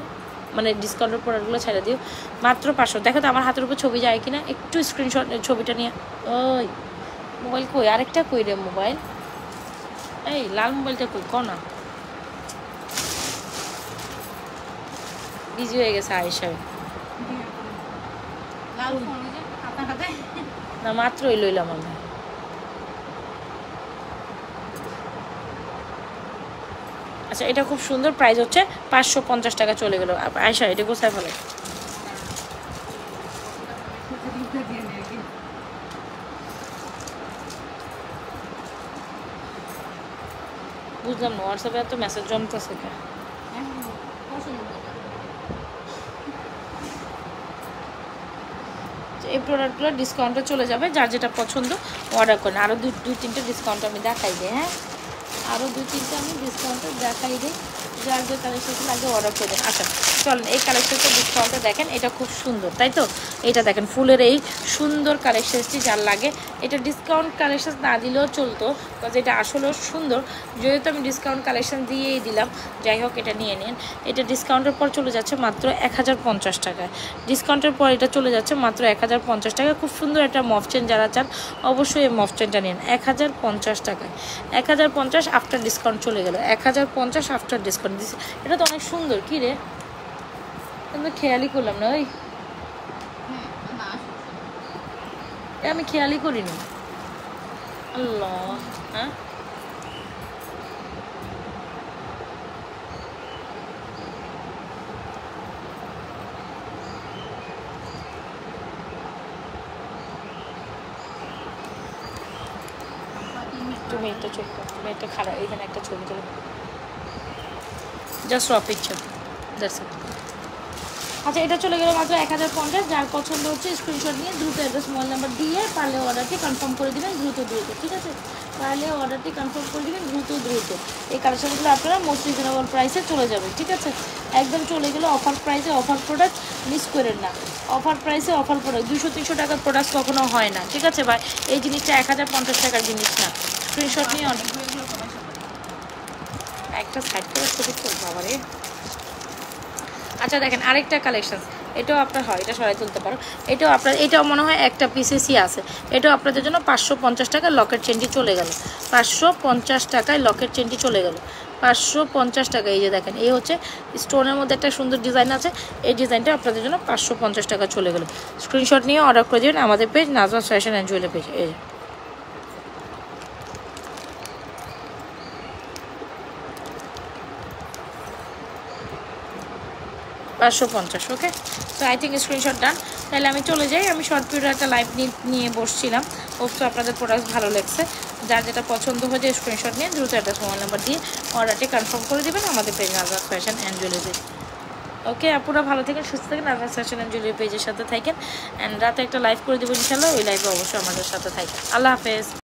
মানে ডিসকাউন্টের প্রোডাক্টগুলো ছেড়ে দিও। মাত্র 500। দেখো তো আমার হাতের উপর ছবি যায় কিনা, একটু স্ক্রিনশট ছবিটা নিয়ে। ওই মোবাইল কই, আরেকটা কই রে মোবাইল, এই লাল মোবাইলটা কই, কো না, বিজি হয়ে গেছে আয়েশা। না মাত্রই লইলাম আমি। আচ্ছা এটা খুব সুন্দর, প্রাইস হচ্ছে 550 টাকা চলে গেল। আয়েশা এটা কোথায় ফেলে? বুঝলাম না, হোয়াটসঅ্যাপে এত মেসেজ জমতেছে কেন? এই প্রোডাক্টগুলো ডিসকাউন্টে চলে যাবে, যার যেটা পছন্দ অর্ডার করেন। আরও দুই তিনটে ডিসকাউন্ট আমি দেখাই দিই। হ্যাঁ আরও দুই তিনটে আমি ডিসকাউন্টে দেখাই দিই, যার যে কালেকশনটা লাগে অর্ডার করে দেন। আচ্ছা চলেন এই কালেকশনটা ডিসকাউন্টে দেখেন, এটা খুব সুন্দর তাই তো। এটা দেখেন ফুলের এই সুন্দর কালেকশনটি যার লাগে, এটা ডিসকাউন্ট কালেকশন না দিলেও চলতো, বিকজ এটা আসলেও সুন্দর। যেহেতু আমি ডিসকাউন্ট কালেকশন দিয়েই দিলাম, যাই হোক এটা নিয়ে নিন। এটা ডিসকাউন্টের পর চলে যাচ্ছে মাত্র 1050 টাকায়। ডিসকাউন্টের পর এটা চলে যাচ্ছে মাত্র 1050 টাকায়। খুব সুন্দর একটা মফ চেন যারা চান অবশ্যই এই মফ চেনটা নিন 1050 টাকায়। 1050 আফটার ডিসকাউন্ট চলে গেল, 1050 আফটার ডিসকাউন্ট। এটা তো অনেক সুন্দর, কি রে কিন্তু খেয়ালই করলাম না। ওই আমি খেয়ালই করিনি। আল্লাহ হ্যাঁ তুমি একটা ছবি, তুমি একটা খারাপ এখানে একটা ছবি তুলে জাস্ট র পিকচার, দ্যাটস ইট। আচ্ছা এটা চলে গেল মাত্র 1050। যার পছন্দ হচ্ছে স্ক্রিনশট নিয়ে দ্রুত অ্যাড্রেস মোবাইল নাম্বার দিয়ে পারলে অর্ডারটি কনফার্ম করে দেবেন দ্রুত, ঠিক আছে? পারলে অর্ডারটি কনফার্ম করে দেবেন দ্রুত। এই কালেকশনগুলো আপনারা মোস্ট রিজনেবল প্রাইসে চলে যাবে, ঠিক আছে? একদম চলে গেলে অফার প্রাইসে, অফার প্রোডাক্ট মিস করেন না। অফার প্রাইসে অফার প্রোডাক্ট 200-300 টাকার প্রোডাক্ট কখনো হয় না, ঠিক আছে ভাই? এই জিনিসটা 1050 টাকার জিনিস না। স্ক্রিনশট নিয়ে অনেক একটা সাইড করে ছবি তো বাবারে। আচ্ছা দেখেন আরেকটা কালেকশন, এটাও আপনার হয়, এটা সরাই তুলতে পারো। এটাও আপনার, এটাও মনে হয় একটা পিসেসই আছে। এটাও আপনাদের জন্য 550 টাকায় লকেট চেনটি চলে গেল। 550 টাকায় লকেট চেনটি চলে গেল, 550 টাকা। এই যে দেখেন এই হচ্ছে স্টোনের মধ্যে একটা সুন্দর ডিজাইন আছে, এই ডিজাইনটা আপনাদের জন্য 550 টাকা চলে গেল। স্ক্রিনশট নিয়ে অর্ডার করে দেবেন আমাদের page Nazwaz fashion and jewellery page. এই 550, ওকে? তো আই থিঙ্ক স্ক্রিনশট ডান। তাহলে আমি চলে যাই, আমি শর্ট পিরিয়ড একটা লাইভ নিয়ে বসছিলাম। অবশ্যই আপনাদের প্রোডাক্ট ভালো লাগছে, যার যেটা পছন্দ হয়ে যায় স্ক্রিনশট নিয়ে দ্রুত অ্যাড্রেস মোবাইল নাম্বার দিয়ে অর্ডারটি কনফার্ম করে দেবেন আমাদের page Nazwaz fashion and jewellery. ওকে আপুরা ভালো থাকেন, সুস্থ থাকেন, নাজওয়াজ ফ্যাশন অ্যান্ড জুয়েলারি পেজের সাথে থাকেন। অ্যান্ড রাতে একটা লাইভ করে দেবো ইনশাল্লাহ, ওই লাইভে অবশ্যই আমাদের সাথে থাকেন। আল্লাহ হাফেজ।